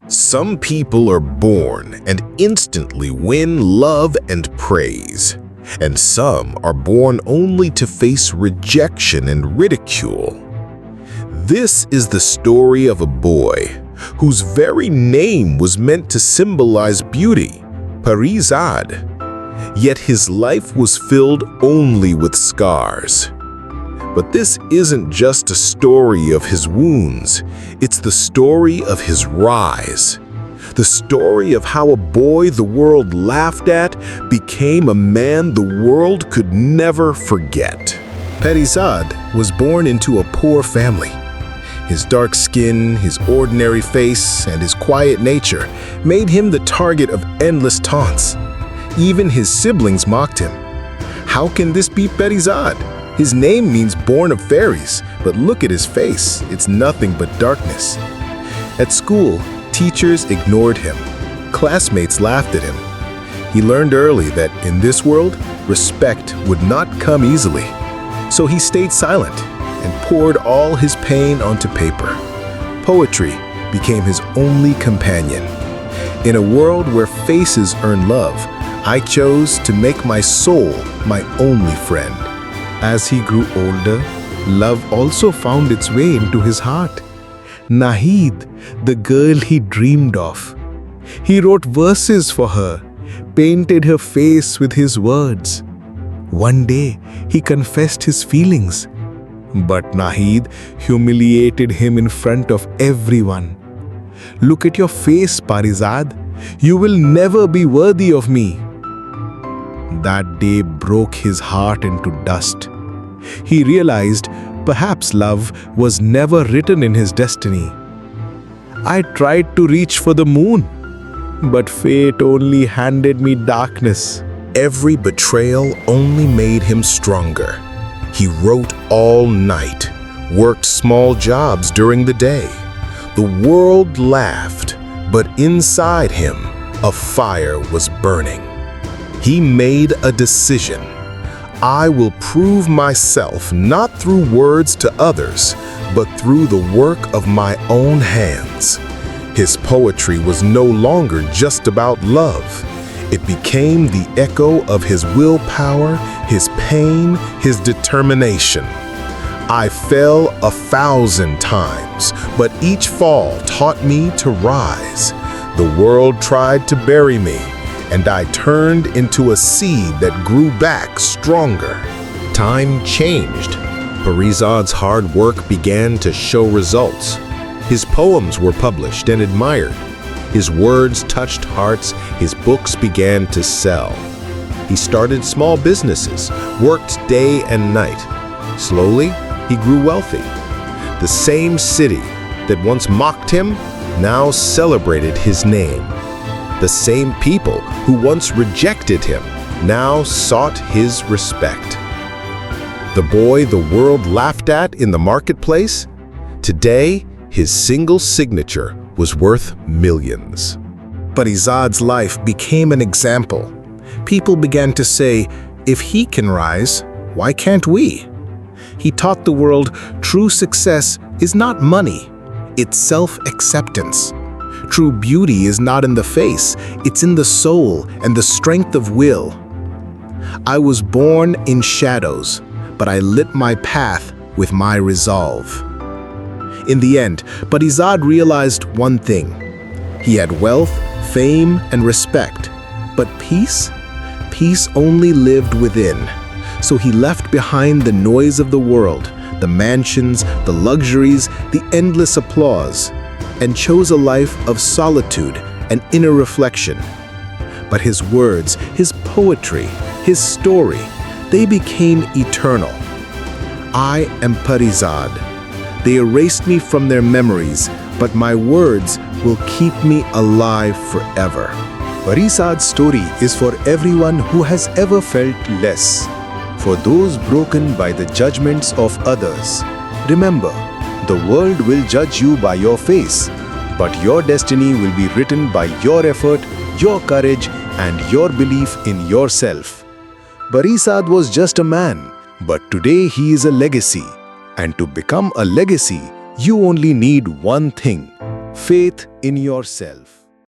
Some people are born and instantly win love and praise, and some are born only to face rejection and ridicule. This is the story of a boy whose very name was meant to symbolize beauty, Parizaad. Yet his life was filled only with scars. But this isn't just a story of his wounds, it's the story of his rise. The story of how a boy the world laughed at became a man the world could never forget. Parizaad was born into a poor family. His dark skin, his ordinary face, and his quiet nature made him the target of endless taunts. Even his siblings mocked him. How can this be Parizaad? His name means born of fairies, but look at his face, it's nothing but darkness. At school, teachers ignored him. Classmates laughed at him. He learned early that in this world, respect would not come easily. So he stayed silent and poured all his pain onto paper. Poetry became his only companion. In a world where faces earn love, I chose to make my soul my only friend. As he grew older, love also found its way into his heart. Nahid, the girl he dreamed of. He wrote verses for her, painted her face with his words. One day, he confessed his feelings. But Nahid humiliated him in front of everyone. Look at your face, Parizaad. You will never be worthy of me. That day broke his heart into dust. He realized perhaps love was never written in his destiny. I tried to reach for the moon, but fate only handed me darkness. Every betrayal only made him stronger. He wrote all night, worked small jobs during the day. The world laughed, but inside him, a fire was burning. He made a decision. I will prove myself not through words to others, but through the work of my own hands. His poetry was no longer just about love. It became the echo of his willpower, his pain, his determination. I fell 1,000 times, but each fall taught me to rise. The world tried to bury me, and I turned into a seed that grew back stronger. Time changed. Parizaad's hard work began to show results. His poems were published and admired. His words touched hearts, his books began to sell. He started small businesses, worked day and night. Slowly, he grew wealthy. The same city that once mocked him now celebrated his name. The same people who once rejected him now sought his respect. The boy the world laughed at in the marketplace, today his single signature was worth millions. Parizaad's life became an example. People began to say, if he can rise, why can't we? He taught the world true success is not money, it's self-acceptance. True beauty is not in the face, it's in the soul and the strength of will. I was born in shadows, but I lit my path with my resolve. In the end, Parizaad realized one thing. He had wealth, fame, and respect, but peace? Peace only lived within. So he left behind the noise of the world, the mansions, the luxuries, the endless applause, and chose a life of solitude and inner reflection. But his words, his poetry, his story, they became eternal. I am Parizaad. They erased me from their memories, but my words will keep me alive forever. Parizaad's story is for everyone who has ever felt less, for those broken by the judgments of others. Remember, the world will judge you by your face, but your destiny will be written by your effort, your courage, and your belief in yourself. Parizaad was just a man, but today he is a legacy. And to become a legacy, you only need one thing: faith in yourself.